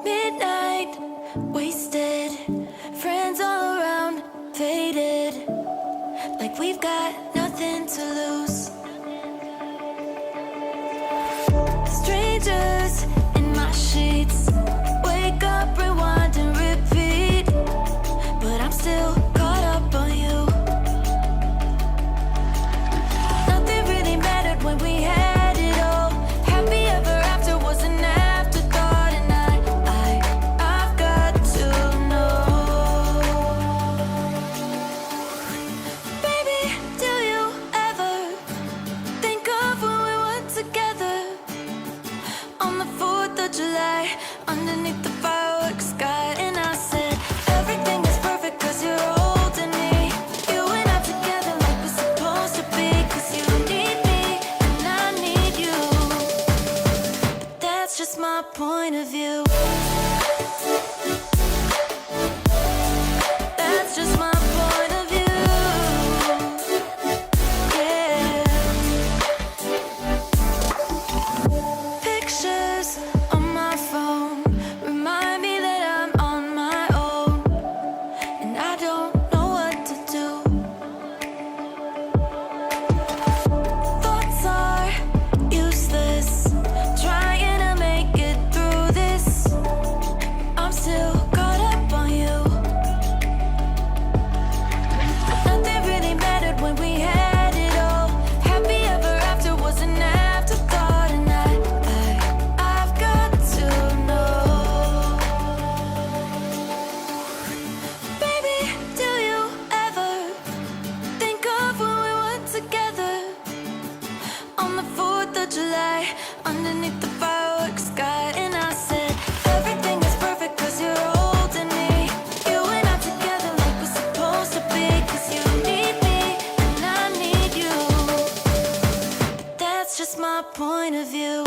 Midnight, wasted, friends all around, faded, like we've got nothing to lose. Strangers in my sheets, wake up, rewind and repeat, but I'm still caught up on you. Nothing really mattered when we had it all. Happy ever after was an afterthought, and I've got to know. Baby, do you ever think of when we were together on the 4th of July, underneath the fireworks sky? And I said, everything is perfect cause you're holding me. You and I together like we're supposed to be, cause you need me and I need you. But that's just my point of view. That's just my point of view. Yeah. Pictures on my phone remind me that I'm on my own, and I don't know what to do. Thoughts are useless, trying to make it through this. I'm still caught up on you. Nothing really mattered when we had it all. Happy ever after was an afterthought, and I've got to know. Baby, do you ever think of when we were together on the 4th of July, underneath the fireworks sky? And I said, everything is perfect cause you're holding me. You and I together like we're supposed to be, cause you need me and I need you. But that's just my point of view.